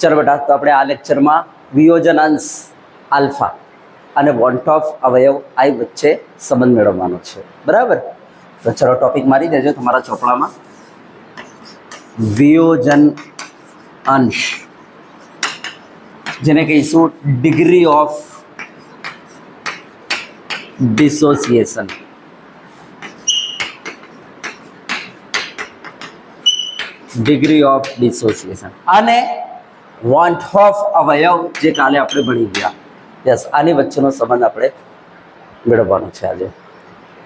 ચલો બેટા, તો આપણે આ લેક્ચરમાં વિયોજન અંશ આલ્ફા અને વોન્ટ ઓફ અવયવ આઈ વચ્ચે સંબંધ મેળવવાનો છે, બરાબર? તો ચલો ટોપિક મારી દેજો તમારા ચોપડામાં. વિયોજન અંશ, જેને કહીશું degree of dissociation. Degree of dissociation અને વોન્ટ ઓફ અવયવ, જે કાલે આપણે ભણી ગયા. યસ, આની વચ્ચેનો સંબંધ આપણે મેળવવાનો છે આજે.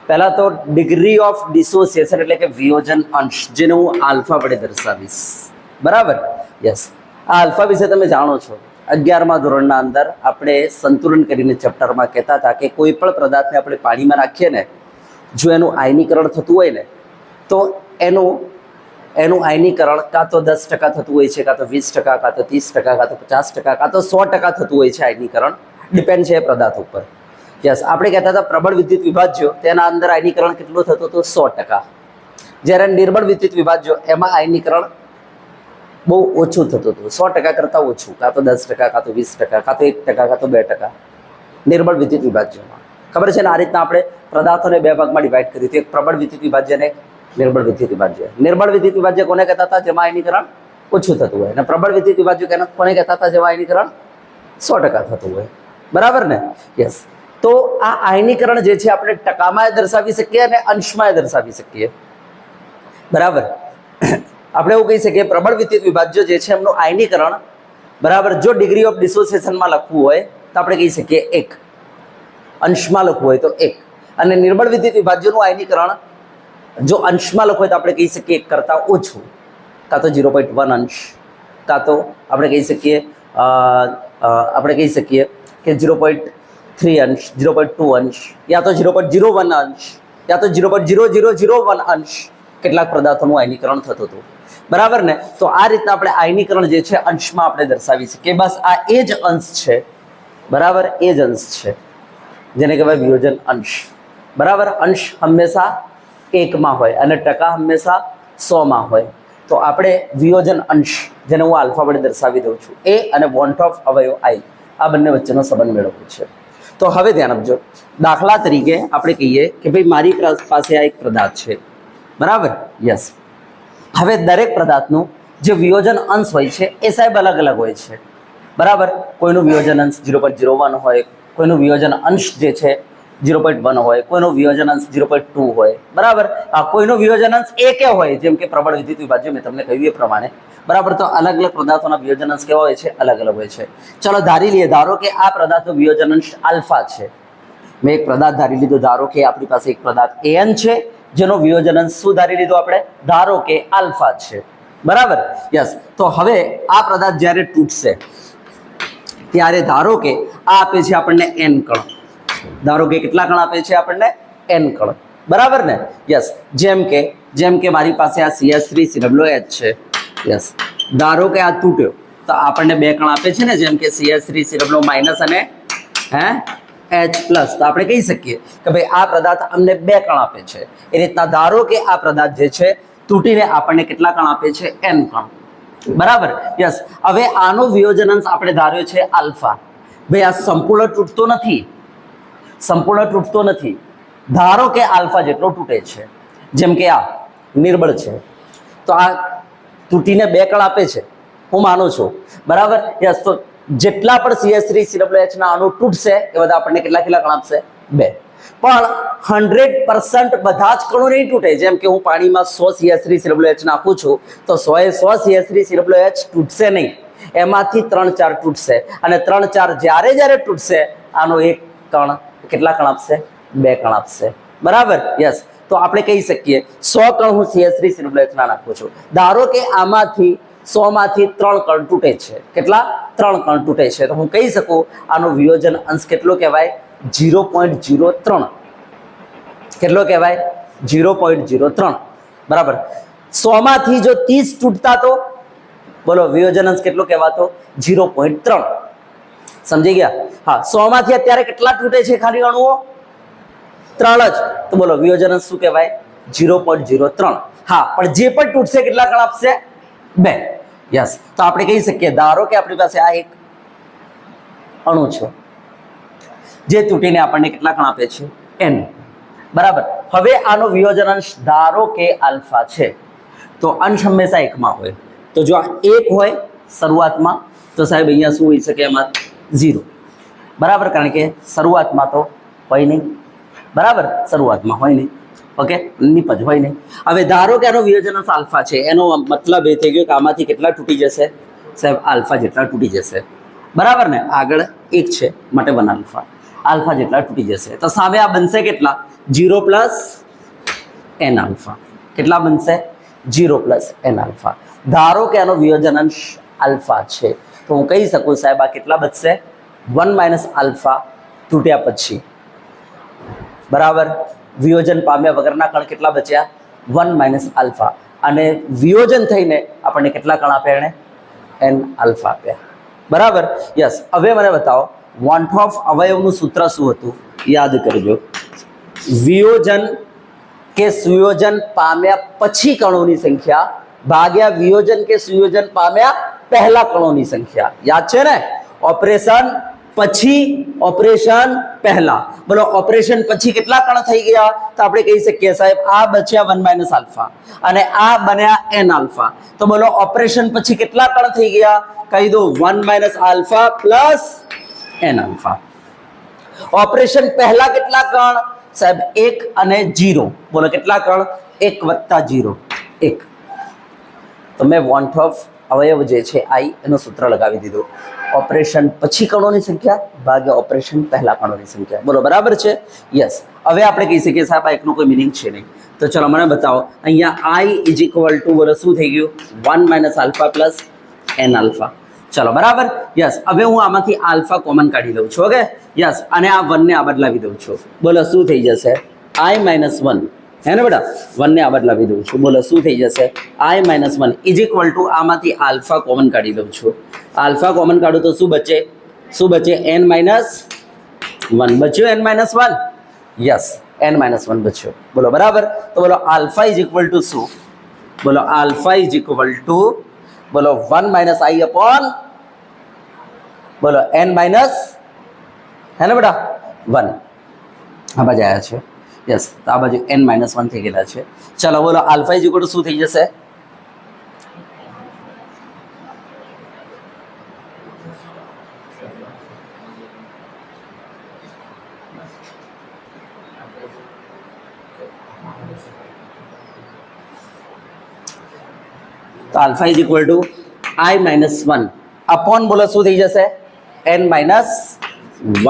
પહેલા તો ડિગ્રી ઓફ ડિસોસિએશન એટલે કે વિયોજન અંશ, જેને હું આલ્ફા વડે દર્શાવીશ, બરાબર? યસ, આ આલ્ફા વિશે તમે જાણો છો. 11મા ધોરણના અંદર આપણે સંતુલન કરીને ચેપ્ટરમાં કહેતા હતા કે કોઈ પણ પદાર્થને આપણે પાણીમાં રાખીએ ને, જો એનું આયનીકરણ થતું હોય ને, તો એનું આયનીકરણ કાં તો 10% થતું હોય છે, કાં તો 20%, કાં તો 30%, કાં તો 50%, કાં તો 100% થતું હોય છે આયનીકરણ. ડિપેન્ડ છે એ પદાર્થ ઉપર. યસ, આપણે કહેતા હતા પ્રબળ વિદ્યુત વિભાજ્યો, તેના અંદર આયનીકરણ કેટલું થતું હતું? 100%. જ્યારે નિર્બળ વિદ્યુત વિભાજ્યો, એમાં આયનીકરણ બહુ ઓછું થતું હતું, 100% કરતાં ઓછું, કાં તો 10%, કાં તો 20%, કાં તો 1%, કાં તો 2%. નિર્બળ વિદ્યુત વિભાજ્યોમાં ખબર છે ને, આ રીતના આપણે પદાર્થોને બે ભાગમાં ડિવાઈડ કર્યું હતું, એક પ્રબળ વિદ્યુત વિભાજ્ય અને નિર્બળ વિદ્યુત વિભાજ્ય. નિર્બળ વિદ્યુત વિભાજ્ય કોને કહેતા હતા? જેમાં આયનીકરણ ઓછું થતું હોય. અને પ્રબળ વિદ્યુત વિભાજ્ય કોને કહેતા હતા? જેમાં આયનીકરણ 100% થતું હોય, બરાબર ને? યસ, તો આ આયનીકરણ જે છે આપણે ટકામાં દર્શાવી શકીએ અને અંશમાં દર્શાવી શકીએ, બરાબર? આપણે એવું કહી શકીએ પ્રબળ વિદ્યુત વિભાજ્ય જે છે એમનું આયનીકરણ, બરાબર, જો ડિગ્રી ઓફ ડિસોસિએશનમાં લખવું હોય તો આપણે કહી શકીએ 1, અંશમાં લખવું હોય તો 1. અને નિર્બળ વિદ્યુત વિભાજ્યનું આયનીકરણ જો અંશમાં લખવું હોય તો આપણે કહી શકીએ 1 કરતાં ઓછું, કાં તો 0.1 અંશ, કાં તો આપણે કહી શકીએ કે 0.3 અંશ, 0.2 અંશ, યા તો 0.01 અંશ, યા તો 0.0001 અંશ કેટલાક પદાર્થોનું આયનીકરણ થતું હતું, બરાબર ને? તો આ રીતના આપણે આયનીકરણ જે છે અંશમાં આપણે દર્શાવી શકીએ. બસ આ એ જ અંશ છે, બરાબર? એ જ અંશ છે જેને કહેવાય વિયોજન અંશ, બરાબર? અંશ હંમેશા 1માં હોય અને ટકા હંમેશા 100માં હોય. તો આપણે વિયોજન અંશ, જેને હું આલ્ફા વડે દર્શાવી દઉં છું, એ અને વોન્ટ ઓફ અવયવ આઈ, આ બંને વચ્ચેનો સંબંધ મેળવવો છે. તો હવે ધ્યાન આપજો. દાખલા તરીકે આપણે કહીએ કે ભાઈ મારી પાસે આ એક પદાર્થ છે, બરાબર? યસ, હવે દરેક પદાર્થનું જે વિયોજન અંશ હોય છે એ સાહેબ અલગ અલગ હોય છે, બરાબર? કોઈનું વિયોજન અંશ 0.01 હોય, કોઈનું વિયોજન અંશ જે છે 0.1 હોય, કોઈનો વિયોજન અંશ 0.2 હોય, બરાબર? કોઈનો વિયોજન અંશ 1 હોય, જેમ કે પ્રબળ વિદ્યુત વિભાજ્ય મેં તમને કહ્યું એ પ્રમાણે, બરાબર? તો અલગ અલગ પદાર્થોના વિયોજન અંશ કેવા હોય છે? અલગ અલગ હોય છે. ચલો ધારી લઈએ, ધારો કે આ પદાર્થનો વિયોજન અંશ આલ્ફા છે. મેં એક પદાર્થ ધારી લીધો, ધારો કે આપણી પાસે એક પદાર્થ AN છે, જેનો વિયોજન અંશ શું ધારી લીધો આપણે? ધારો કે આલ્ફા છે, બરાબર? યસ, તો હવે આ પદાર્થ જ્યારે તૂટશે ત્યારે ધારો કે આ આપે છે આપણને N કણ. ધારો કે કેટલા કણ આપે છે આપણને? N કણ, બરાબર ને? યસ, જેમ કે મારી પાસે આ CH3COOH છે. યસ, ધારો કે આ તૂટ્યો તો આપણને 2 કણ આપે છે ને, જેમ કે CH3COO- અને H+. તો આપણે કહી શકીએ કે ભાઈ આ પદાર્થ અમને 2 કણ આપે છે. એ રીતના ધારો કે આ પદાર્થ જે છે તૂટીને આપણને કેટલા કણ આપે છે? N કણ, બરાબર? યસ, હવે આનો વિયોજન અંશ આપણે ધાર્યો છે આલ્ફા. ભાઈ આ સંપૂર્ણ તૂટતો નથી, ધારો કે આલ્ફા જેટલો તૂટે છે. જેમ કે આ નિર્બળ છે, તો આ તૂટીને 2 કણ આપે છે, હું માનું છું, બરાબર? યસ, તો જેટલા પણ CH3COOH ના અણુ તૂટશે એ બધા આપણને કેટલા કણ આપશે? 2. પણ 100% બધા જ કણો નહીં તૂટે. જેમ કે હું પાણીમાં 100 CH3COOH નાખું છું તો 100 CH3COOH તૂટશે નહીં, એમાંથી 3-4 તૂટશે. અને 3-4 જ્યારે તૂટશે આનો 1 કણ કેટલા કણ આપશે? 2 કણ આપશે, બરાબર? યસ, તો આપણે કહી શકીએ 100 કણ હું CH3COOH ના નાખું છું, ધારો કે આમાંથી 100 માંથી 3 કણ તૂટે છે. કેટલા? 3 કણ તૂટે છે. તો હું કહી શકું આનો વિયોજન અંશ કેટલો કહેવાય? 0.03. કેટલો કહેવાય? 0.03, બરાબર? 100 માંથી જો 30 તૂટતા તો બોલો વિયોજન અંશ કેટલો કહેવાતો? 0.3. સમજી ગયા? હા, 100 માંથી અત્યારે કેટલા તૂટે છે ખાલી અણુઓ? 3 જ. તો બોલો વિયોજન અંશ શું કહેવાય? 0.03. હા, પણ જે પણ તૂટશે કેટલા કણ આપશે? 2. યસ, તો આપણે કહી શકીએ ધારો કે આપણી પાસે આ એક અણુ છે જે તૂટીને આપણને કેટલા કણ આપે છે n, બરાબર. હવે આનો વિયોજન અંશ ધારો કે આલ્ફા છે તો અંશ હંમેશા એકમાં હોય. તો જો આ એક હોય શરૂઆતમાં તો સાહેબ અહીંયા શું હોઈ શકે એમાં 0, બરાબર, કારણ કે શરૂઆતમાં તો હોય નહીં, બરાબર, શરૂઆતમાં હોય નહીં, ઓકે, નિપજ હોય નહીં. હવે ધારો કે આનો વિયોજન અંશ આલ્ફા છે, એનો મતલબ એ થઈ ગયો કે આમાંથી કેટલા તૂટી જશે સાહેબ, આલ્ફા જેટલા તૂટી જશે, બરાબર ને. આગળ એક છે માટે 1 આલ્ફા, આલ્ફા જેટલા તૂટી જશે. તો સામે આ બનશે કેટલા 0 પ્લસ n આલ્ફા. કેટલા બનશે 0 પ્લસ n આલ્ફા. ધારો કે આનો વિયોજન અંશ આલ્ફા છે તો હું કહી શકું સાહેબ આ કેટલા બચશે 1 માઇનસ આલ્ફા તૂટ્યા પછી, બરાબર. વિયોજન પામ્યા વગરના કણ કેટલા બચ્યા 1 માઇનસ આલ્ફા, અને વિયોજન થઈને આપણને કેટલા કણ આપ્યા એણે n આલ્ફા આપ્યા, બરાબર. યસ, હવે મને બતાવો વોન ઓફ અવયવનું સૂત્ર શું હતું યાદ કરજો. વિયોજન કે સુયોજન પામ્યા પછી કણોની સંખ્યા ભાગ્યા વિયોજન કે સુયોજન પામ્યા પહેલા કણોની સંખ્યા. યાદ છે ને? ઓપરેશન પછી ઓપરેશન પહેલા. બોલો ઓપરેશન પછી કેટલા કણ થઈ ગયા? તો આપણે કહી શકીએ સાહેબ આ બચ્યા 1 માઇનસ આલ્ફા અને આ બન્યા n આલ્ફા. તો બોલો ઓપરેશન પછી કેટલા કણ થઈ ગયા? કહી દો 1 minus alpha plus n alpha. Operation પહેલા કેટલા કણ સાહેબ 1 અને 0. બોલો કેટલા કણ 1 વત્તા 0 1. તો મેં વોન્ટ ઓફ અવયવ જે છે આઈ એનું સૂત્ર લગાવી દીધું. ઓપરેશન પછી કણોની સંખ્યા ભાગ્યા ઓપરેશન પહેલા કણોની સંખ્યા. બોલો બરાબર છે? યસ. હવે આપણે કહી શકીએ સાહેબ આ એકનો કોઈ મિનિંગ છે નહીં. તો ચલો મને બતાવો અહીંયા આઈ ઇઝ ઇક્વલ ટુ બોલો શું થઈ ગયું 1 minus alpha plus n alpha. ચલો બરાબર. યસ, હવે હું આમાંથી આલ્ફા કોમન કાઢી લઉં છું. ઓકે, યસ, અને આ 1 ને આ બદલાવી દઉં છું. બોલો શું થઈ જશે i માઇનસ 1, હે ને બેટા? 1 ને આ બદલાવી દઉં છું. બોલો શું થઈ જશે i minus 1 is equal two આમાંથી આલ્ફા કોમન કાઢી લઉં છું. આલ્ફા કોમન કાઢું તો શું બચે? શું બચે? n minus 1 બચ્યો. n minus 1, yes, n minus 1 બચ્યો. બોલો બરાબર. તો બોલો આલ્ફા ઇઝ ઇક્વલ ટુ શું? બોલો આલ્ફા ઇઝ ઇક્વલ ટુ બોલો 1 માઇનસ આઈ અપોન બોલો n માઇનસ, હે ને બેટા 1. આ બાજુ આવ્યા છે. યસ, તો આ બાજુ n માઇનસ 1 થઈ ગયેલા છે. ચલો બોલો આલ્ફા ઇઝ ઇક્વલ ટુ શું થઈ જશે? તો alpha is equal two I minus 1 upon બોલો શું થઈ જશે n માઇનસ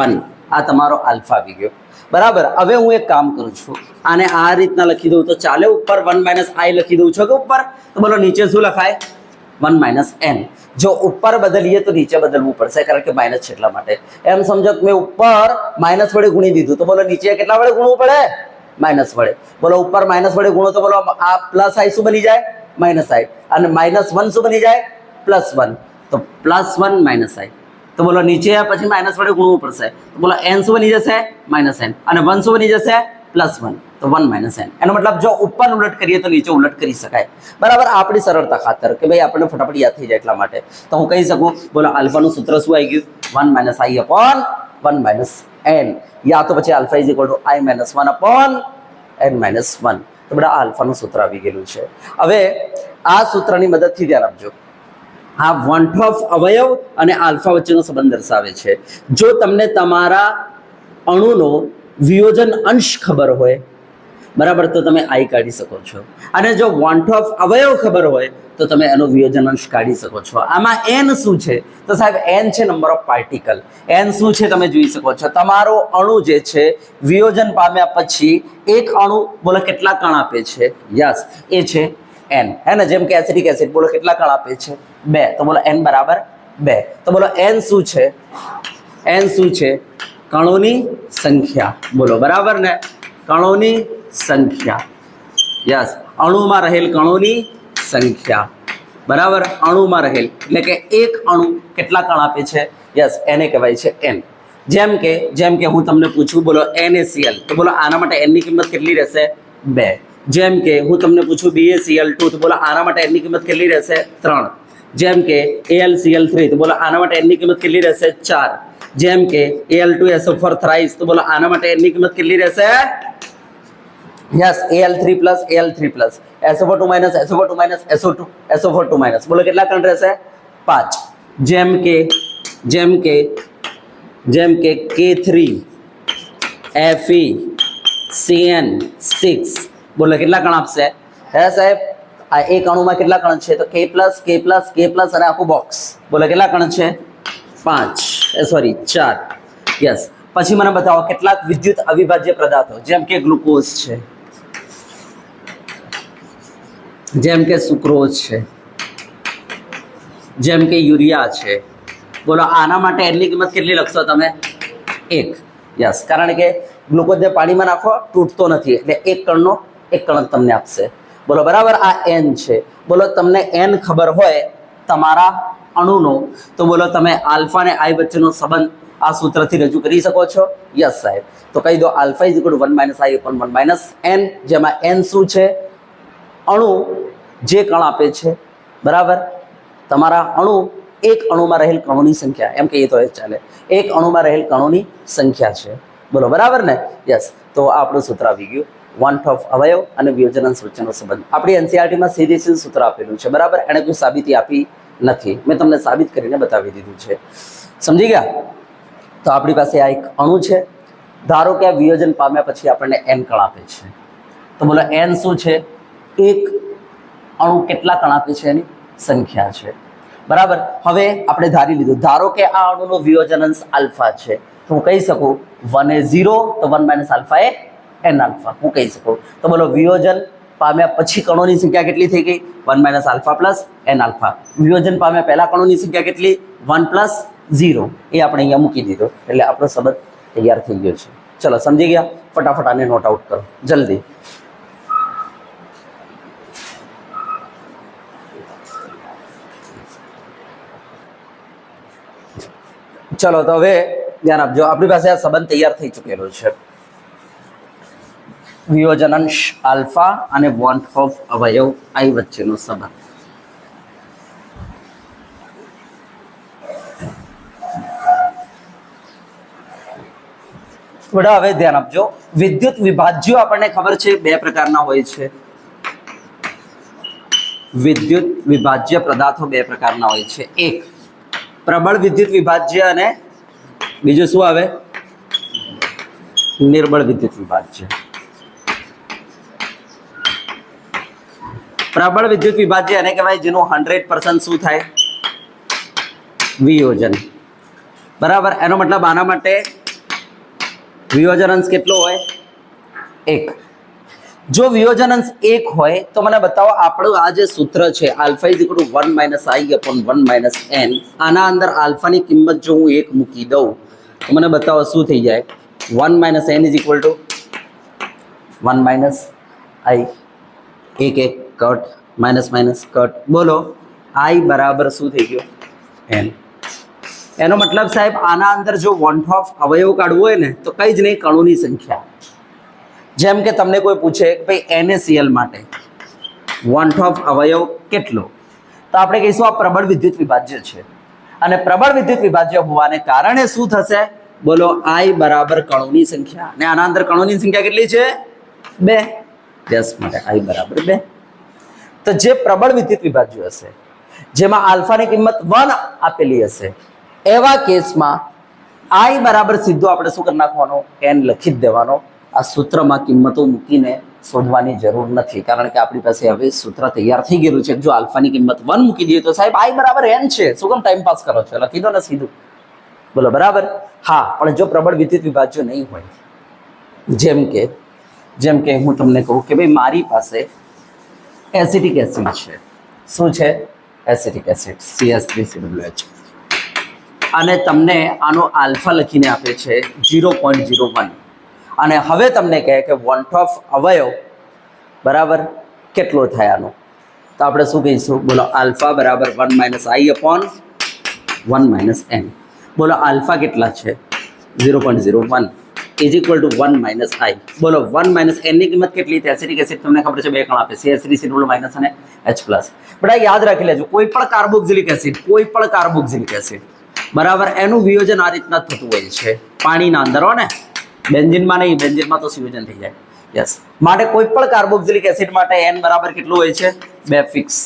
1. આ તમારો આલ્ફા આવી ગયો, બરાબર. હવે હું એક કામ કરું છું, આને આ રીતના લખી દઉં તો ચાલે? ઉપર 1 માઇનસ આઈ લખી દઉં છું કે ઉપર? તો બોલો નીચે શું લખાય 1 માઇનસ n. જો ઉપર બદલીએ તો નીચે બદલવું પડશે કારણ કે માઇનસ છે એટલા માટે. એમ સમજો કે મેં ઉપર માઇનસ વડે ગુણી દીધું તો બોલો નીચે કેટલા વડે ગુણવું પડે? માઇનસ વડે. બોલો ઉપર માઇનસ વડે ગુણો તો બોલો આ પ્લસ આઈ શું બની જાય? માઇનસ આઈ. અને માઇનસ 1 શું બની જાય? પ્લસ 1. તો પ્લસ 1 માઇનસ આઈ. તો બોલો નીચે પછી માઇનસ વડે ગુણવું પડશે. તો બોલો n શું બની જશે? Minus n. અને 1 શું બની જશે? પ્લસ 1. તો 1 માઇનસ n. એનો મતલબ જો ઉપર ઉલટ કરીએ તો નીચે ઉલટ કરી શકાય, બરાબર. આપણી સરળતા ખાતર કે ભાઈ આપણને ફટાફટ યાદ થઈ જાય એટલા માટે તો હું કહી શકું બોલો આલ્ફાનું સૂત્ર શું આવી ગયું 1 minus I upon 1 minus n. યા તો પછી alpha is equal two I minus 1 upon n minus 1. તો બધા આલ્ફાનું સૂત્ર આવી ગયેલું છે. હવે આ સૂત્રની મદદથી ધ્યાન આપજો. આ વોન્ટ ઓફ અવયવ અને આલ્ફા વચ્ચેનો સંબંધ દર્શાવે છે. જો તમને તમારા અણુનો વિયોજન અંશ ખબર હોય, બરાબર, તો તમે આઈ કાઢી શકો છો. અને જો વોન્ટ ઓફ અવયવ ખબર હોય તો તમે એનો વિયોજન અંશ કાઢી શકો છો. આમાં n શું છે? તો સાહેબ n છે નંબર ઓફ પાર્ટિકલ. n શું છે તમે જોઈ શકો છો. તમારો અણુ જે છે વિયોજન પામ્યા પછી એક અણુ બોલો કેટલા કણ આપે છે? યસ, એ છે n, હે ને? જેમ કે એસિડિક એસિડ બોલો કેટલા કણ આપે છે? 2. તો બોલો n બરાબર 2. તો બોલો n શું છે? n શું છે? કણોની સંખ્યા. બોલો બરાબર ને? કણોની સંખ્યા. યસ, અણુમાં રહેલ કણોની સંખ્યા, બરાબર. અણુમાં રહેલ એટલે કે એક અણુ કેટલા કણ આપે છે? યસ, એને કહેવાય છે n. જેમ કે હું તમને પૂછું બોલો NaCl તો બોલો આના માટે n ની કિંમત કેટલી રહેશે? 2. જેમ કે હું તમને પૂછું BaCl2 તો બોલો આના માટે n ની કિંમત કેટલી રહેશે? 3. જેમ કે AlCl3 તો બોલો આના માટે n ની કિંમત કેટલી રહેશે 4 જેમ કે Al2SO4 થ્રાઇસ તો બોલો આના માટે n ની કિંમત કેટલી રહેશે yes Al3 plus Al3 plus SO4 2 minus SO4 2 minus SO2 SO4 2 minus બોલો કેટલા કરંટ રહેશે 5 જેમ કે K3 FeCN6 બોલો કેટલા કણ આપશે હે સાહેબ આ એક અણુમાં કેટલા કણ છે તો K+K+K+ અને આખું બોક્સ બોલો કેટલા કણ છે 4 યસ પછી મને બતાવો કેટલાક વિદ્યુત અવિભાજ્ય પદાર્થો જેમ કે ગ્લુકોઝ છે જેમ કે સુક્રોઝ છે જેમ કે યુરિયા છે બોલો આના માટે n ની કિંમત કેટલી લખશો તમે 1 યસ કારણ કે ગ્લુકોઝને પાણીમાં નાખો તૂટતો નથી એટલે એક કણ તમને આપશે બોલો બરાબર આ n છે બોલો તમને n ખબર હોય તમારા અણુનો તો બોલો તમે આલ્ફા અને i વચ્ચેનો સંબંધ આ સૂત્રથી રજૂ કરી શકો છો યસ સાહેબ તો કહી દો આલ્ફા = 1 - i/1 - n જેમાં n શું છે અણુ જે કણ આપે છે બરાબર તમારા અણુ એક અણુમાં રહેલ કણોની સંખ્યા એમ કહીએ તો એ ચાલે એક અણુમાં રહેલ કણોની સંખ્યા છે બોલો બરાબર ને યસ તો આપણું સૂત્ર આવી ગયું વન ઓફ અવયવ અને વિયોજનાંશ વચ્ચેનો સંબંધ આપણી એનસીઆરટીમાં સીધે સીધું સૂત્ર આપેલું છે બરાબર એને કોઈ સાબિતી આપી નથી મેં તમને સાબિત કરીને બતાવી દીધું છે સમજી ગયા તો આપણી પાસે આ એક અણુ છે ધારો કે આ વિયોજન પામ્યા પછી આપણને n કણ આપે છે તો બોલો n શું છે એક અણુ કેટલા કણ આપે છે એની સંખ્યા છે બરાબર હવે આપણે ધારી લીધું ધારો કે આ અણુનો વિયોજનાંશ આલ્ફા છે તો હું કહી શકું 1 એ 0 તો 1 - આલ્ફા એ n આલ્ફા હું કહી શકું તો બોલો વિયોજન પામ્યા પછી કણોની સંખ્યા કેટલી થઈ ગઈ 1 - આલ્ફા પ્લસ n આલ્ફા વિયોજન પામ્યા પહેલા કણોની સંખ્યા કેટલી 1 + 0 એ આપણે અહીંયા મૂકી દીધો એટલે આપણો સંબંધ તૈયાર થઈ ગયો છે ચલો સમજી ગયા ફટાફટ આને નોટ આઉટ કરો જલ્દી ચલો તો હવે ધ્યાન આપજો આપણી પાસે આ સંબંધ તૈયાર થઈ ચૂકેલો છે વિયોજનાંશ આલ્ફા અને વોન્ટ ઓફ અવયવ i વચ્ચેનો સંબંધ થોડા હવે ધ્યાન આપજો વિદ્યુત વિભાજ્યો આપણને ખબર છે બે પ્રકારના હોય છે વિદ્યુત વિભાજ્ય પદાર્થો બે પ્રકારના હોય છે એક પ્રબળ વિદ્યુત વિભાજ્ય અને બીજું શું આવે નિર્બળ વિદ્યુત વિભાજ્ય પ્રબળ વિદ્યુત વિભાજ્ય એને કહેવાય જેનું 100% શું થાય વિયોજન બરાબર એનો મતલબ આના માટે વિયોજન અંશ કેટલો હોય 1 જો વિયોજન અંશ 1 હોય તો મને બતાવો આપણું આ જે સૂત્ર છે આલ્ફા = 1 - i/1 - n આના અંદર આલ્ફાની કિંમત જો હું 1 મૂકી દઉં તો મને બતાવો શું થઈ જાય 1 - n = 1 - i એક કટ માઇનસ કટ બોલો i બરાબર શું થઈ ગયો n એનો મતલબ સાહેબ આના અંદર જો વોન્ટ ઓફ અવયવ કાઢવું હોય ને તો કઈ જ નહીં કણોની સંખ્યા જેમ કે તમને કોઈ પૂછે કે ભાઈ NaCl માટે વોન્ટ ઓફ અવયવ કેટલો તો આપણે કહીશું આ પ્રબળ વિદ્યુત વિભાજ્ય છે અને પ્રબળ વિદ્યુત વિભાજ્ય હોવાને કારણે શું થશે બોલો i બરાબર કણોની સંખ્યા અને આના અંદર કણોની સંખ્યા કેટલી છે 2 10 માટે i બરાબર 2 તો જે પ્રબળ વિદ્યુત વિભાજ્ય હશે જેમાં આલ્ફાની કિંમત 1 આપેલી હશે એવા કેસમાં i બરાબર સીધો આપણે શું કરી નાખવાનો n લખી જ દેવાનો આ સૂત્રમાં કિંમતો મૂકીને શોધવાની જરૂર નથી કારણ કે આપણી પાસે હવે સૂત્ર તૈયાર થઈ ગયેલું છે જો આલ્ફાની કિંમત 1 મૂકી દઈએ તો સાહેબ i બરાબર n છે શું કેમ ટાઈમ પાસ કરો છો લખી દો ને સીધું બોલો બરાબર હા પણ જો પ્રબળ વિદ્યુત વિભાજ્ય નહીં હોય જેમ કે હું તમને કહું કે ભાઈ મારી પાસે એસિટિક એસિડ છે શું છે એસિટિક એસિડ CS3COOH અને તમને આનો આલ્ફા લખીને આપે છે 0.01 અને હવે તમને કહે કે વોન્ટ ઓફ અવયવ બરાબર કેટલો થાય આનો તો આપણે શું કહીશું બોલો આલ્ફા બરાબર 1 - i/1 - n બોલો આલ્ફા કેટલા છે 0.01 ઇઝ ઇક્વલ ટુ 1 માઇનસ આઈ. બોલો 1 માઇનસ એનની કિંમત કેટલી? એસિડિક એસિડ તમને ખબર છે બે કણ આપે CH3 માઇનસ અને H પ્લસ. બટ યાદ રાખી લેજો કોઈ પણ કાર્બોક્સિલિક એસિડ બરાબર એનું વિયોજન આ રીતના થતું હોય છે પાણીના અંદર હો ને, બેન્ઝીનમાં નહીં, બેન્ઝીનમાં તો સંયોજન થઈ જાય. યસ, માટે કોઈ પણ કાર્બોક્સિલિક એસિડ માટે n બરાબર કેટલું હોય છે? 2 ફિક્સ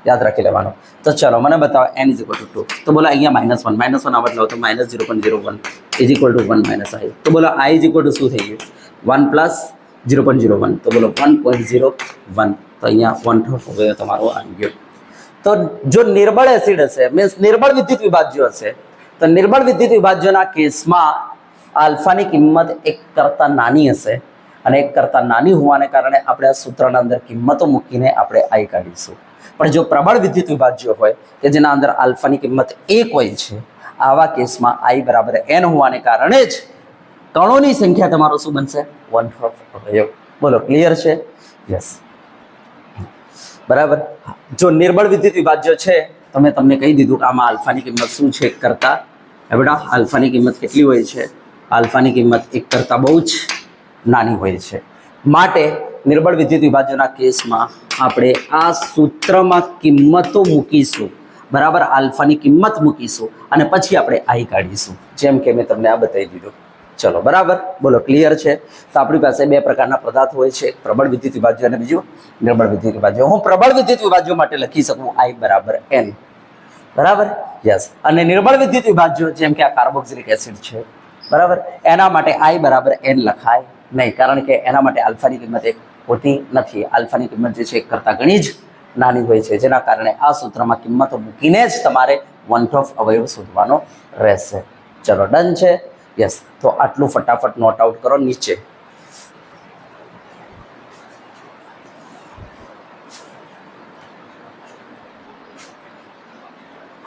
યાદ રાખી લેવાનું. તો ચલો મને બતાવો n ઇઝ ઇક્વલ ટુ 2. તો બોલો અહીંયા -1 આ બદલાવો તો -0.01 ઇઝ ઇક્વલ ટુ 1 માઇનસ આઈ. તો બોલો i ઇઝ ઇક્વલ ટુ શું થઈ ગયું? 1 પ્લસ 0.01. તો બોલો 1.01. તો અહીંયા 1/2 હવે તમારો આવી ગયો. તો જો નિર્બળ એસિડ હશે મીન્સ નિર્બળ વિદ્યુત વિભાજ્ય હશે તો નિર્બળ વિદ્યુત વિભાજ્યના કેસમાં આલ્ફાની કિંમત 1 કરતાં નાની હશે અને 1 કરતાં નાની હોવાને કારણે આપણે આ સૂત્રના અંદર કિંમતો મૂકીને આપણે આઈ કાઢીશું. પણ જો પ્રબળ વિદ્યુત વિભાજ્ય હોય કે જેના અંદર આલ્ફાની કિંમત 1 હોય છે આવા કેસમાં આઈ બરાબર n હોવાને કારણે જ કણોની સંખ્યા તમારો શું બનશે? 1/2. બોલો ક્લિયર છે? યસ બરાબર. જો નિર્બળ વિદ્યુત વિભાજ્ય છે તો મેં તમને કહી દીધું કે આમાં આલ્ફાની કિંમત શું છે? 1 કરતાં. બેટા આલ્ફાની કિંમત કેટલી હોય છે? આલ્ફાની કિંમત 1 કરતાં બહુ જ નાની હોય છે. માટે નિર્બળ વિદ્યુત વિભાજ્યના કેસમાં આપણે આ સૂત્રમાં કિંમતો મૂકીશું બરાબર, આલ્ફાની કિંમત મૂકીશું અને પછી આપણે આઈ કાઢીશું જેમ કે મેં તમને આ બતાવી દીધું. ચલો બરાબર, બોલો ક્લિયર છે? તો આપણી પાસે બે પ્રકારના પદાર્થ હોય છે, પ્રબળ વિદ્યુત વિભાજ્ય અને બીજું નિર્બળ વિદ્યુત વિભાજ્ય. હું પ્રબળ વિદ્યુત વિભાજ્ય માટે લખી શકું I બરાબર n બરાબર. યસ, અને નિર્બળ વિદ્યુત વિભાજ્ય જેમ કે આ કાર્બોક્સિલિક એસિડ છે બરાબર, એના માટે I બરાબર n લખાય નહીં, કારણ કે એના માટે આલ્ફાની કિંમત 1 હોતી નથી. આલ્ફાની કિંમત જે છે 1 કરતાં ઘણી જ નાની હોય છે, જેના કારણે આ સૂત્રમાં કિંમતો મૂકીને જ તમારે 1/2 અવયવ શોધવાનો રહેશે. ચલો ડન છે? યસ, તો આટલું ફટાફટ નોટ આઉટ કરો નીચે.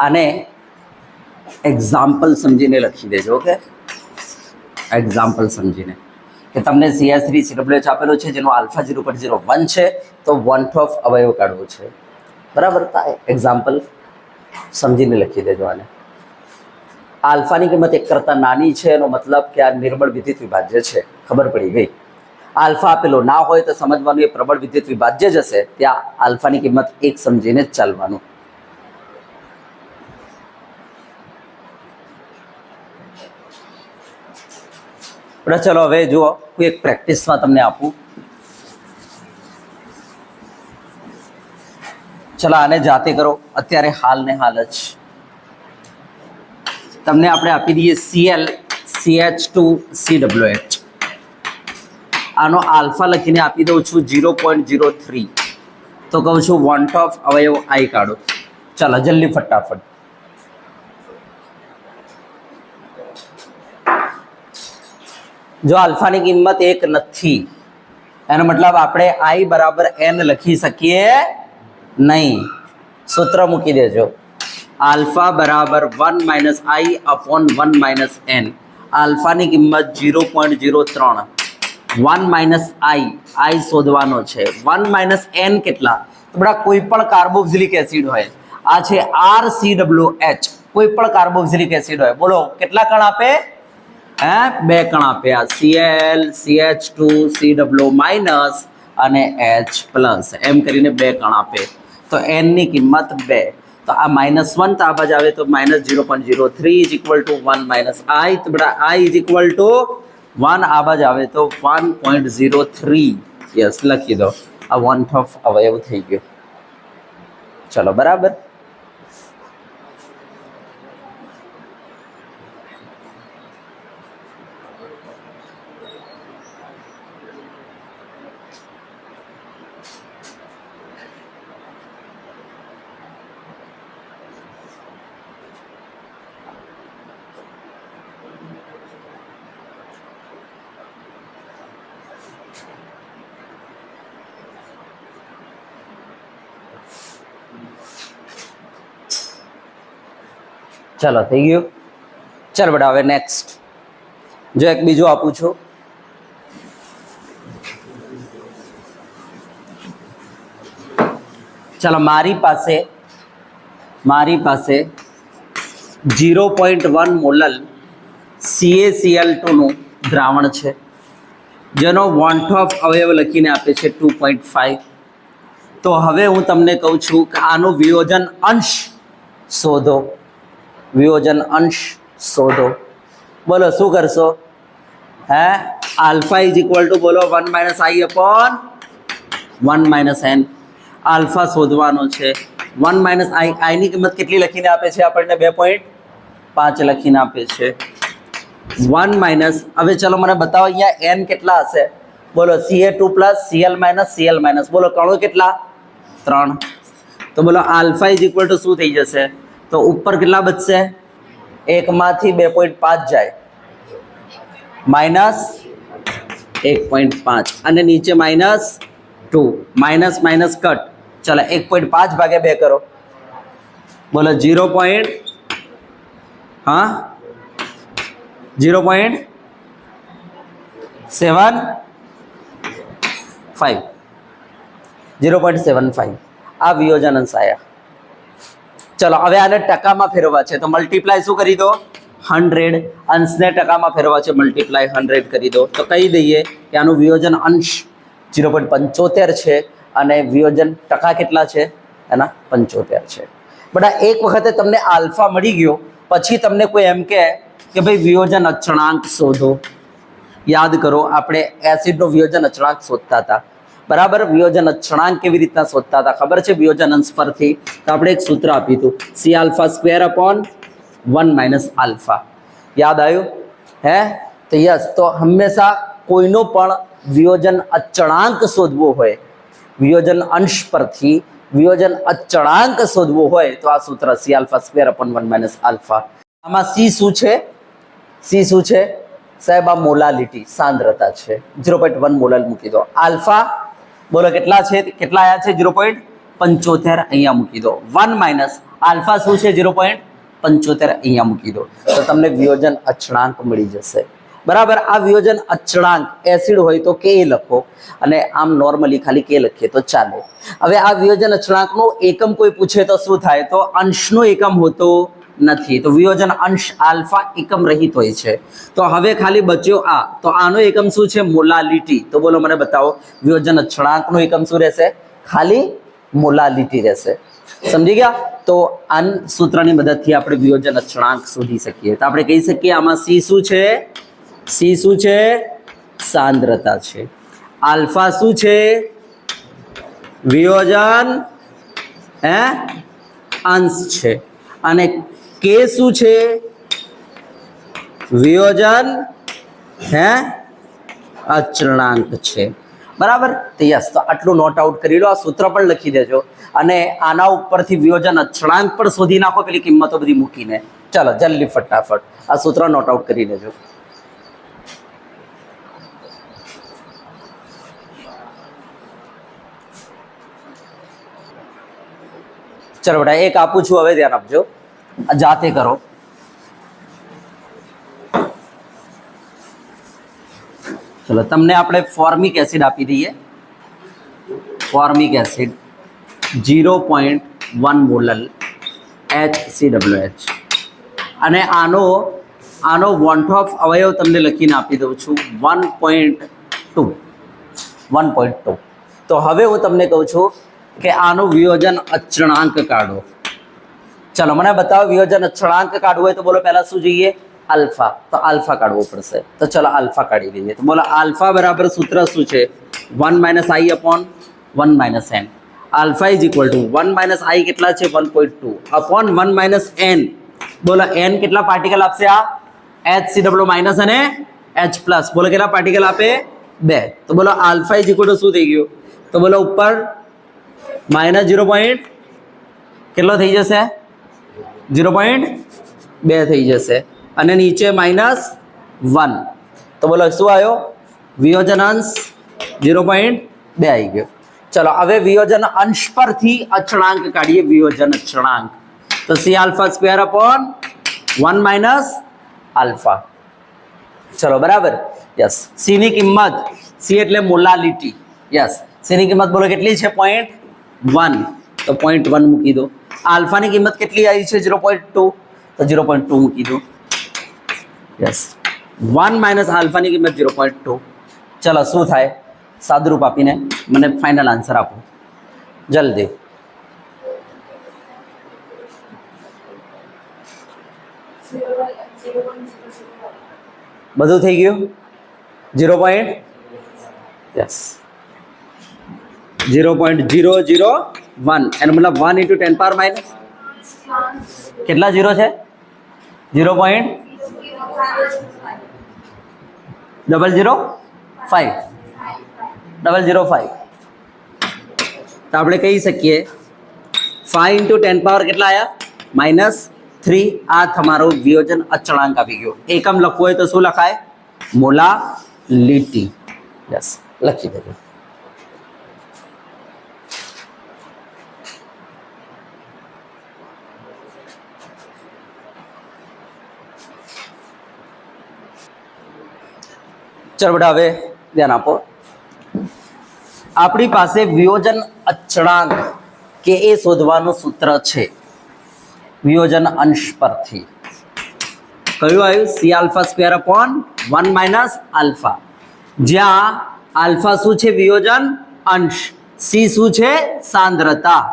આને એક્ઝામ્પલ સમજીને લખી દેજો. ઓકે, એક્ઝામ્પલ સમજીને કે તમને CH3COH આપેલો છે જેનો આલ્ફા 0.01 છે તો 1/2 અવયવ કાઢવો છે બરાબર. તો એક્ઝામ્પલ સમજીને લખી દેજો. આને આલ્ફાની કિંમત 1 કરતાં નાની છે એનો મતલબ કે આ નિર્બળ વિદ્યુત વિભાજ્ય છે. ખબર પડી ગઈ? આલ્ફા આપેલો ના હોય તો સમજવાનું એ પ્રબળ વિદ્યુત વિભાજ્ય જ હશે, ત્યાં આલ્ફાની કિંમત 1 સમજીને જ ચાલવાનું. ચલો હવે જુઓ, હું એક પ્રેક્ટિસમાં તમને આપું. ચલો આને જાતે કરો અત્યારે, હાલ ને હાલ જ તમને આપણે આપી દઈએ Cl CH2COH. આનો આલ્ફા લખીને આપી દઉં છું 0.03. તો કહું છું 1/2 અવયવ આઈ કાઢો. ચાલો જલ્દી ફટાફટ. જો આલ્ફાની કિંમત 1 નથી એનો મતલબ આપણે I બરાબર n લખી શકીએ નહીં. સૂત્ર મૂકી દેજો, આલ્ફા બરાબર 1 minus I upon 1 minus n. આલ્ફાની કિંમત 0.03. 1 માઇનસ આઈ શોધવાનો છે. 1 માઇનસ n કેટલા? તો બધા કોઈ પણ કાર્બોક્સિલિક એસિડ હોય, આ છે RCOH, કોઈ પણ કાર્બોક્સિલિક એસિડ હોય, બોલો કેટલા કણ આપે? 2 કણ આપે. આ Cl CH2COO માઇનસ અને H પ્લસ એમ કરીને 2 કણ આપે. તો n ની કિંમત 2. તો આ -1 તો આ બાજુ આવે તો -0.03 ઇઝ ઇક્વલ ટુ 1 માઇનસ આઈ. તો બેટા I ઇઝ ઇક્વલ ટુ 1 આ બાજુ આવે તો 1.03. યસ, લખી દો. આ 1/2 અવયવ થઈ ગયો. ચલો બરાબર. ચલો થઈ ગયું. ચાલ બેટા હવે નેક્સ્ટ જો એક બીજું આપું છું. ચાલો મારી પાસે 0.1 મોલલ CaCl2 નું દ્રાવણ છે જેનો વોન્ટ ઓફ અવયવ લખીને આપે છે 2.5. તો હવે હું તમને કહું છું કે આનો વિયોજન અંશ શોધો. વિયોજન અંશ શોધો. બોલો શું કરશો? હે આલ્ફા ઇઝ ઇક્વલ ટુ બોલો 1 minus I upon 1 minus N. Alpha શોધવાનો છે. 1 માઇનસ આઈ, આઈની કિંમત કેટલી લખીને આપે છે આપણને? 2.5 લખીને આપે છે. 1 માઇનસ, હવે ચલો મને બતાવો અહીંયા એન કેટલા હશે? બોલો Ca2 plus Cl minus Cl minus. બોલો કણો કેટલા? 3. તો બોલો આલ્ફા ઇઝ ઇક્વલ ટુ શું થઈ જશે? તો ઉપર કેટલા બચશે? 1 માંથી 2.5 જાય માઇનસ 1.5 અને નીચે માઇનસ 2. Minus minus cut. ચલો 1.5 ભાગ્યા 2 કરો. બોલો 0.75. આ વિયોજન અંશ આયા. ચલો હવે આને ટકામાં ફેરવવા છે તો મલ્ટીપ્લાય શું કરી દો? 100. અંશને ટકામાં ફેરવવા છે, મલ્ટીપ્લાય 100 કરી દો. તો કહી દઈએ કે આનું વિયોજન અંશ 0.75 છે અને વિયોજન ટકા કેટલા છે? એના 75 છે. બટા એક વખતે તમને આલ્ફા મળી ગયો પછી તમને કોઈ એમ કહે કે ભાઈ વિયોજન અચળાંક શોધો. યાદ કરો આપણે એસિડનો વિયોજન અચળાંક શોધતા હતા, બરાબર? વિયોજન અચળાંક કેવી રીતના શોધતા હતા ખબર છે? વિયોજન અંશ પરથી. તો આપણે એક સૂત્ર આપ્યું હતું, C alpha square upon 1 minus alpha. યાદ આવ્યું? હે તો યસ. તો હંમેશા કોઈનો પણ વિયોજન અચળાંક શોધવો હોય, વિયોજન અંશ પરથી વિયોજન અચળાંક શોધવો હોય તો આ સૂત્ર C alpha square upon 1 minus alpha. આમાં સી શું છે? સી શું છે સાહેબ? આ મોલાલિટી, સાંદ્રતા છે. 0.1 મોલર મૂકી દો. આલ્ફા બોલો કેટલા છે? કેટલા આયા છે? 0.75 અહીંયા મૂકી દો. 1 માઇનસ આલ્ફા શું છે? 0.75 અહીંયા મૂકી દો. તો તમને વિયોજન અચળાંક મળી જશે, બરાબર? આ વિયોજન અચળાંક એસિડ હોય તો કે લખો અને આમ નોર્મલી ખાલી કે લખીએ તો ચાલે. હવે આ વિયોજન અચળાંકનો એકમ કોઈ પૂછે તો શું થાય? તો અંશનો એકમ હોતો નથી. તો વિયોજન અંશ આલ્ફા એકમ રહિત હોય છે. તો હવે ખાલી બચ્યો આ. તો આનો એકમ શું છે? મોલાલિટી. તો બોલો મને બતાવો વિયોજન અચળાંકનો એકમ શું રહેશે? ખાલી મોલાલિટી રહેશે. સમજી ગયા? તો આ સૂત્રની મદદથી આપણે વિયોજન અચળાંક શોધી શકીએ. તો આપણે કહી શકીએ આમાં સી શું છે? સી શું છે? સાંદ્રતા છે. આલ્ફા શું છે? વિયોજન અંશ છે. અને કે શું છે? વિયોજન અચળાંક છે, બરાબર? તો યસ. તો આટલું નોટ આઉટ કરી લો. આ સૂત્ર પણ લખી દેજો અને આના ઉપરથી વિયોજન અચળાંક પણ શોધી નાખો પેલી કિંમતો બધી મૂકીને. ચાલો જલ્દી ફટાફટ આ સૂત્ર નોટ આઉટ કરી લેજો. ચલો બેટા એક આપું છું, હવે ધ્યાન આપજો, જાતે કરો. ચલો તમને આપણે ફોર્મિક એસિડ આપી દઈએ. ફોર્મિક એસિડ 0.1 મોલર HCOH અને આનો વોન્ટ ઓફ અવયવ તમને લખીને આપી દઉં છું 1.2. તો હવે હું તમને કહું છું કે આનું વિયોજન અચળાંક કાઢો. ચલો મને બતાવો વિયોજન અચળાંક કાઢવું હોય તો બોલો પહેલા શું જોઈએ? આલ્ફા. તો આલ્ફા કાઢવો પડશે. તો ચલો આલ્ફા કાઢી લઈએ. તો બોલો આલ્ફા બરાબર સૂત્ર શું છે? 1 minus I upon 1 minus N. Alpha is equal to 1 minus I કેટલા છે? 1.2 અપોન 1 માઇનસ એન. બોલો એન કેટલા પાર્ટિકલ આપશે? આ HCO માઇનસ અને H પ્લસ. બોલો કેટલા પાર્ટિકલ આપે? 2. તો બોલો આલ્ફા ઇઝ ઇક્વલ ટુ શું થઈ ગયું? તો બોલો ઉપર માઇનસ 0. કેટલો થઈ જશે? 0.2 થઈ જશે અને નીચે -1. તો બોલો શું આવ્યો? વિયોજન અંશ 0.2 આવી ગયો. ચલો હવે વિયોજન અંશ પરથી અચળાંક કાઢીએ. વિયોજન અચળાંક તો C alpha square upon 1 minus alpha. ચલો બરાબર. યસ. સી ની કિંમત, સી એટલે મોલાલિટી. યસ. સી ની કિંમત બોલો કેટલી છે? 0.1. તો 0.1 મૂકી દો. આલ્ફાની કિંમત કેટલી આવી છે? 0.2. તો 0.2 મૂકી દો. યસ. 1 માઇનસ આલ્ફાની કિંમત 0.2. ચલો શું થાય સાદુરૂપ આપીને મને ફાઇનલ આન્સર આપો જલ્દી. બધું થઈ ગયું 0. યસ 0.001 એનો મતલબ 1 × 10 પાવર માઇનસ કેટલા 0 છે 0.005 તો આપણે કહી શકીએ 5 × 10 પાવર કેટલા આવ્યા -3. આ તમારો વિયોજન અચળાંક આવી ગયો. એકમ લખવું હોય તો શું લખાય મોલાલિટી. યસ લખી દેજો. ચલો બેટા હવે ધ્યાન આપો. આપણી પાસે વિયોજન અચળાંક કે એ શોધવાનું સૂત્ર છે વિયોજન અંશ પરથી. કયું આવ્યું C alpha square upon 1 minus alpha. જ્યાં આલ્ફા શું છે વિયોજન અંશ, સી શું છે સાંદ્રતા,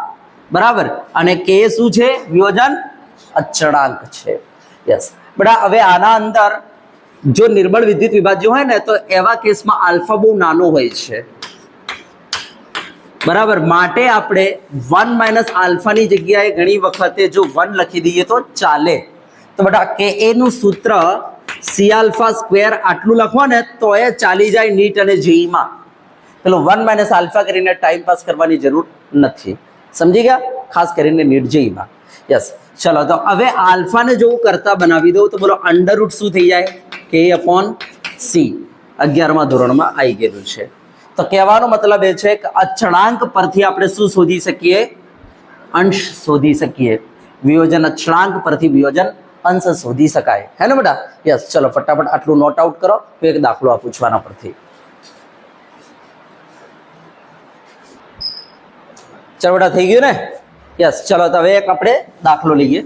બરાબર, અને કે શું છે વિયોજન અચળાંક છે. યસ બેટા હવે આના અંદર જો નિર્બળ વિદ્યુત વિભાજ્ય હોય ને તો એવા કેસમાં આલ્ફા બહુ નાનો હોય છે, બરાબર. માટે આપણે 1 માઇનસ આલ્ફાની જગ્યાએ ઘણી વખતે જો 1 લખી દઈએ તો ચાલે. તો બેટા કે એનું સૂત્ર સી આલ્ફા સ્ક્વેર આટલું લખો ને તો એ ચાલી જાય નીટ અને જેઈમાં. પેલો 1 માઇનસ આલ્ફા કરીને ટાઈમ પાસ કરવાની જરૂર નથી, સમજી ગયા, ખાસ કરીને નીટ જેઈમાં. યસ ચલો તો હવે આલ્ફાને જો હું કરતા બનાવી દઉં તો બોલો અંડરરૂટ શું થઈ જાય કે અપોન સી. 11મા ધોરણમાં આવી ગયેલું છે. તો કહેવાનો મતલબ એ છે કે અચળાંક પરથી આપણે શું શોધી શકીએ અંશ શોધી શકીએ. વિયોજન અચળાંક પરથી વિયોજન અંશ શોધી શકાય, હે ને બેટા. યસ ચલો ફટાફટ આટલું નોટ આઉટ કરો. એક દાખલો આ પૂછવાના પરથી. ચલો બેટા થઈ ગયું ને. યસ ચલો તો હવે એક આપણે દાખલો લઈએ.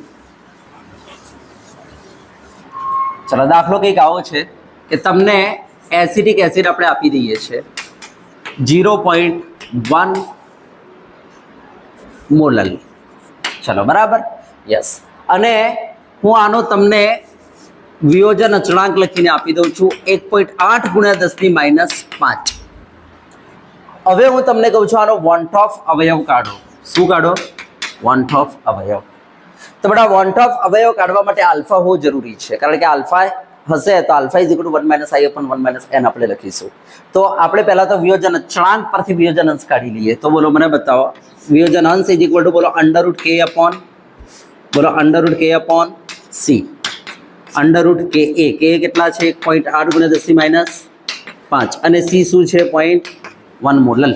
ચલો દાખલો કંઈક આવો છે કે તમને એસિટિક એસિડ આપણે આપી દઈએ છીએ 0.1 મોલલ. ચલો બરાબર. યસ અને હું આનો તમને વિયોજન અચળાંક લખીને આપી દઉં છું 1.8 × 10⁻5. હવે હું તમને કહું છું આનો વોન્ટ ઓફ અવયવ કાઢો. શું કાઢો વોન્ટ ઓફ અવયવ. તો બેટા વોન્ટ ઓફ અવયવ કાઢવા માટે આલ્ફા હોવો જરૂરી છે, કારણ કે આલ્ફા હશે તો alpha is equal to 1 - i upon 1 - n આપણે લખીશું. તો આપણે પહેલા તો વિયોજન અચળાંક પરથી વિયોજન અંશ કાઢી લઈએ. તો બોલો મને બતાવો વિયોજન અંશ ઇઝ ઇક્વલ ટુ બોલો અંડરરૂટ કે અપોન બોલો અંડરરૂટ કે અપોન સી. અંડરરૂટ કે એ કેટલા છે 1.8 × 10⁻5 અને સી શું છે 0.1 મોલલ.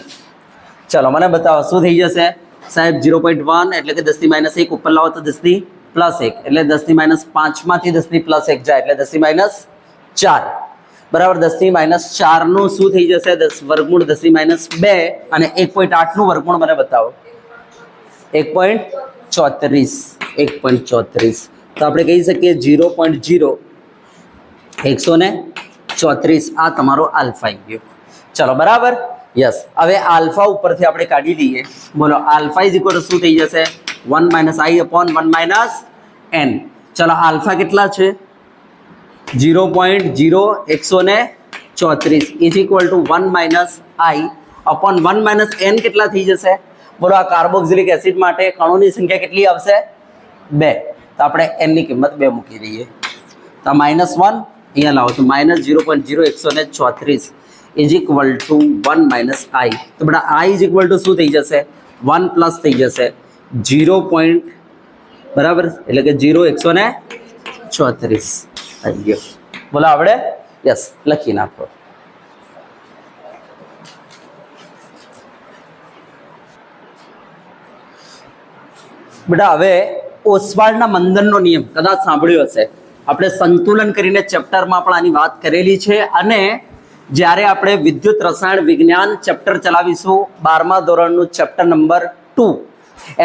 ચલો મને બતાવો શું થઈ જશે સાહેબ 0.1 એટલે કે 10⁻1 ઉપર લાવો તો 10⁻1 એટલે 10⁻5 માંથી 10⁻1 જાય એટલે 10⁻4, બરાબર. 10⁻4 નું શું થઈ જશે 10 વર્ગમૂળ 10⁻2 અને 1.8 નું વર્ગમૂળ મને બતાવો 1.34. તો આપણે કહી શકીએ 0.0134 આ તમારો આલ્ફા આવી ગયો. ચલો બરાબર. યસ હવે આલ્ફા ઉપરથી આપણે કાઢી દઈએ. બોલો આલ્ફા ઇઝ ઇક્વલ ટુ શું થઈ જશે 1 - i અપોન 1 - n. ચલો આલ્ફા કેટલા છે 0.0134 is equal to 1 - i upon 1 - n કેટલા થઈ જશે. બોલો આ કાર્બોક્સિલિક એસિડ માટે કણોની સંખ્યા કેટલી આવશે 2. તો આપણે n ની કિંમત 2 મૂકી દઈએ. તો -1 અહીંયા લાવો તો -0.0134 ઇઝ ઇક્વલ ટુ 1 - i. તો બેટા i ઇઝ ઇક્વલ ટુ શું થઈ જશે 1 પ્લસ થઈ જશે 0. બરાબર એટલે કે 0.134 થઈ ગયો. બોલો આપણે યસ લખી નાખો. બેટા હવે ઓસ્વાલ્ડના મંદનનો નિયમ કદાચ સાંભળ્યો હશે. આપણે સંતુલન કરીને ચેપ્ટરમાં પણ આની વાત કરેલી છે અને જ્યારે આપણે વિદ્યુત રસાયણ વિજ્ઞાન ચેપ્ટર ચલાવીશું 12મા ધોરણનું ચેપ્ટર નંબર 2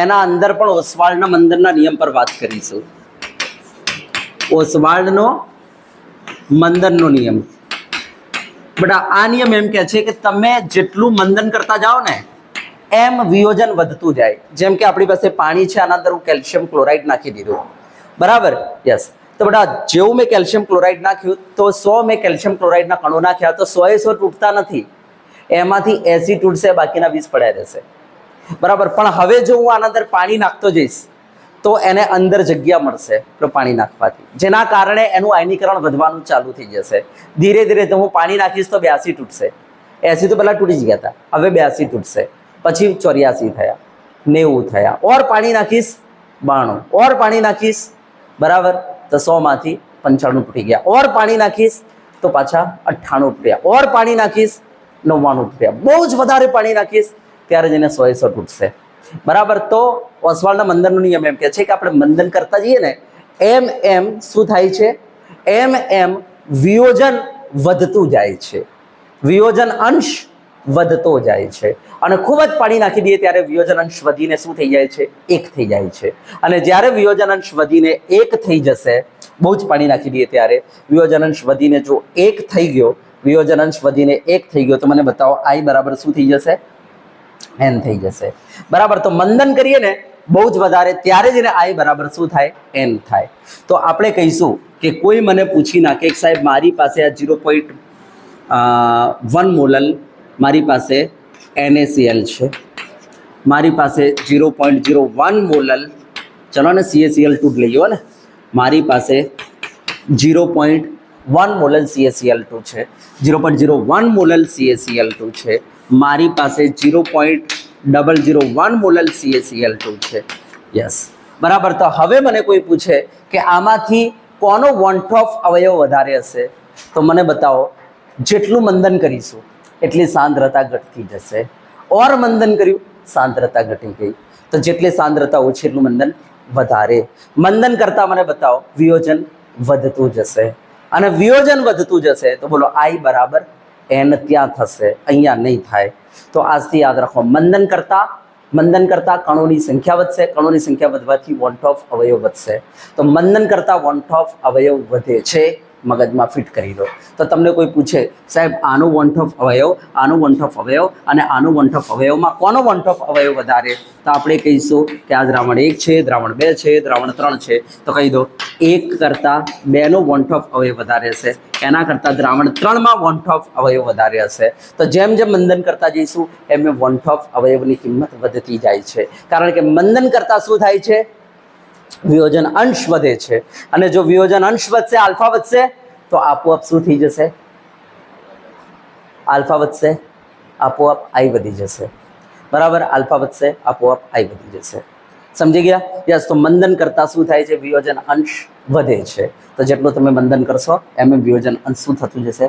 એના અંદર પણ ઓસ્વાલ્ડના મંદનના નિયમ પર વાત કરીશું. ઓસ્વાલ્ડનો મંદનનો નિયમ. બેટા આ નિયમ એમ કહે છે કે તમે જેટલું મંદન કરતા જાઓ ને એમ વિયોજન વધતું જાય. જેમ કે આપણી પાસે પાણી છે, આના અંદર હું કેલ્શિયમ ક્લોરાઇડ નાખી દીધું, બરાબર? યસ. તો બેટા જેવું મેં કેલ્શિયમ ક્લોરાઇડ નાખ્યું તો 100 મેં કેલ્શિયમ ક્લોરાઇડના કણો નાખ્યા તો 100 તૂટતા નથી, એમાંથી 80 તૂટશે, બાકીના 20 પડ્યા રહેશે, બરાબર? પણ હવે જો હું આના અંદર પાણી નાખતો જઈશ તો એને અંદર જગ્યા મળશે પાણી નાખવાથી, જેના કારણે એનું આયનીકરણ વધવાનું ચાલુ થઈ જશે. ધીરે ધીરે તો હું પાણી નાખીશ તો 82 તૂટશે, 80 તો પહેલાં તૂટી જ ગયા હતા, હવે 82 તૂટશે, પછી 84 થયા, 90 થયા, ઓર પાણી નાખીશ 92, ઓર પાણી નાખીશ, બરાબર? તો 100માંથી 95 તૂટી ગયા, ઓર પાણી નાખીશ તો પાછા 98 તૂટ્યા, ઓર પાણી નાખીશ 99 તૂટ્યા. બહુ જ વધારે પાણી નાખીશ ત્યારે જઈને 100 તૂટશે, બરાબર? તો ઓસ્વાલ્ડના મંદનનો નિયમ એમ કહે છે કે આપણે મંદન કરતા જઈએ ને એમ એમ શું થાય છે, એમ એમ વિયોજન વધતું જાય છે, વિયોજન અંશ વધતો જાય છે. અને ખૂબ જ પાણી નાખી દઈએ ત્યારે વિયોજન અંશ વધીને શું થઈ જાય છે, 1 થઈ જાય છે. અને જ્યારે વિયોજન અંશ વધીને 1 થઈ જશે, બહુ જ પાણી નાખી દઈએ ત્યારે વિયોજન અંશ વધીને જો 1 થઈ ગયો, વિયોજન અંશ વધીને 1 થઈ ગયો તો મને બતાવો I બરાબર શું થઈ જશે, n થઈ જશે, બરાબર? તો મંદન કરીએ ને બહુ જ વધારે ત્યારે જ એને I બરાબર શું થાય, n થાય. તો આપણે કહીશું કે કોઈ મને પૂછી નાખે કે સાહેબ મારી પાસે આ 0.1 મોલલ મારી પાસે NaCl છે, મારી પાસે 0.01 મોલલ, ચલો ને CaCl2 લઈએ ને, મારી પાસે 0.1 મોલલ CaCl2 છે, 0.01 મોલલ CaCl2 છે, મારી પાસે 0.001 મોલલ CaCl2 છે. યસ, બરાબર. તો હવે મને કોઈ પૂછે કે આમાંથી કોનો વોન્ટ ઓફ અવયવ વધારે હશે, તો મને બતાવો જેટલું મંદન કરીશું એટલી સાંદ્રતા ઘટતી જશે. ઓર મંદન કર્યું, સાંદ્રતા ઘટી ગઈ, તો જેટલી સાંદ્રતા ઓછી એટલું મંદન વધારે. મંદન કરતા મને બતાવો વિયોજન વધતું જશે, અને વિયોજન વધતું જશે તો બોલો I બરાબર n ત્યાં થશે, અહીંયા નહીં થાય. તો આજથી યાદ રાખો, મંદન કરતા કણોની સંખ્યા વધશે, કણોની સંખ્યા વધવાથી વોન્ટ ઓફ અવયવ વધશે. તો મંદન કરતા વોન્ટ ઓફ અવયવ વધે છે, મગજમાં ફિટ કરી દો. તો તમને કોઈ પૂછે સાહેબ આનો વોન્ટ ઓફ અવયવ, આનો વોન્ટ ઓફ અવયવ અને આનો વોન્ટ ઓફ અવયવમાં કોનો વોન્ટ ઓફ અવયવ વધારે, તો આપણે કહીશું કે આ દ્રાવણ 1 છે, દ્રાવણ 2 છે, દ્રાવણ 3 છે. તો કહી દો 1 કરતાં 2 નો વોન્ટ ઓફ અવયવ વધારે હશે, એના કરતાં દ્રાવણ 3માં વોન્ટ ઓફ અવયવ વધારે હશે. તો જેમ જેમ મંદન કરતા જઈશું એમ એમ વોન્ટ ઓફ અવયવની કિંમત વધતી જાય છે, કારણ કે મંદન કરતા શું થાય છે, વિયોજન અંશ વધે છે. અને જો વિયોજન અંશ વધશે, આલ્ફા વધશે, તો આપોઆપ શું થઈ જશે, આલ્ફા વધશે, આપોઆપ I વધી જશે, બરાબર? આલ્ફા વધશે, આપોઆપ I વધી જશે. સમજી ગયા? યસ. તો મંદન કરતા શું થાય છે, વિયોજન અંશ વધે છે. તો જેટલું તમે મંદન કરશો એમ એમ વિયોજન અંશ શું થતું જશે,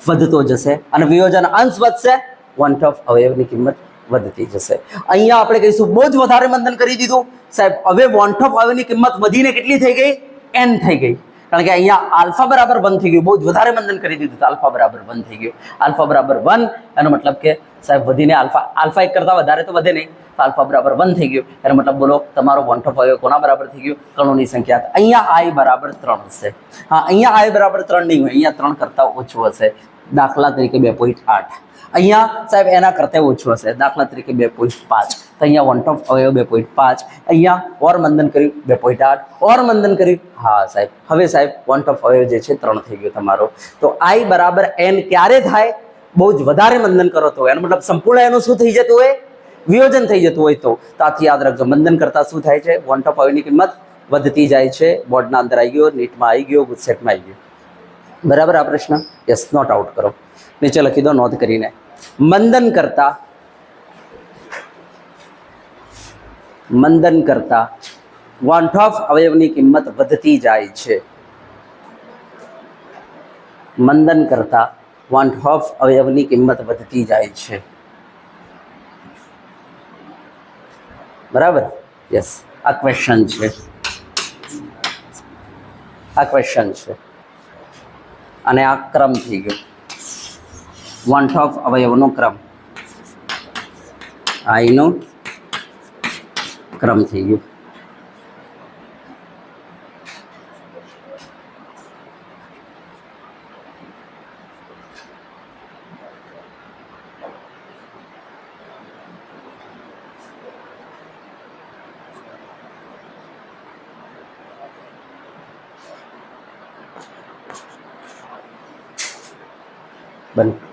વધતો જશે. અને વિયોજન અંશ વધશે, વોન્ટ ઓફ અવયવની કિંમત વધતી જશે. અહીંયા આપણે કહીશું બહુ જ વધારે મંદન કરી દીધું સાહેબ, હવે વોન્ટ ઓફ અવયવની કિંમત વધીને કેટલી થઈ ગઈ, n થઈ ગઈ, કારણ કે અહીંયા આલ્ફા બરાબર 1 થઈ ગયું, બહુ જ વધારે મંદન કરી દીધું તો આલ્ફા બરાબર 1 થઈ ગયું. આલ્ફા બરાબર 1 એનો મતલબ કે સાહેબ વધીને આલ્ફા 1 કરતાં વધારે તો વધે નહીં, તો આલ્ફા બરાબર 1 થઈ ગયું. એનો મતલબ બોલો તમારો વોન્ટ ઓફ અવયવ કોના બરાબર થઈ ગયું, કણોની સંખ્યા. અહીંયા I બરાબર 3 હશે. હા, અહીંયા I બરાબર 3 નહીં હોય, અહીંયા 3 કરતાં ઓછું હશે. દાખલા તરીકે 2.8. અહીંયા સાહેબ એના કરતાં ઓછું હશે, દાખલા તરીકે 2.5. તો અહીંયા વોન્ટ ઓફ અવયવ 2.5. અહીંયા ઓર મંદન કર્યું 2.8, ઓર મંદન કર્યું, હા સાહેબ હવે સાહેબ વોન્ટ ઓફ અવયવ જે છે 3 થઈ ગયો તમારો. તો I બરાબર n ક્યારે થાય, બહુ જ વધારે મંદન કરો તો, એનો મતલબ સંપૂર્ણ એનું શું થઈ જતું હોય, વિયોજન થઈ જતું હોય. તો આથી યાદ રાખજો, મંદન કરતા શું થાય છે, વોન્ટ ઓફ અવયવની કિંમત વધતી જાય છે. બોર્ડના અંદર આવી ગયો, નીટમાં આવી ગયો, ગુજસેટમાં આવી ગયો, બરાબર? આ પ્રશ્ન યસ, નોટ આઉટ કરો, નીચે લખી દો નોંધ કરીને. મંદન કરતા વોન્ટ ઓફ અવયવની કિંમત વધતી જાય છે. મંદન કરતા વોન્ટ ઓફ અવયવની કિંમત વધતી જાય છે, બરાબર? યસ, આ ક્વેશ્ચન છે, આ ક્વેશ્ચન છે, અને આ ક્રમ થઈ ગયો, વોન્ટ ઓફ અવયવનો ક્રમ, આઈનો ક્રમ થઈ ગયો. બંધ.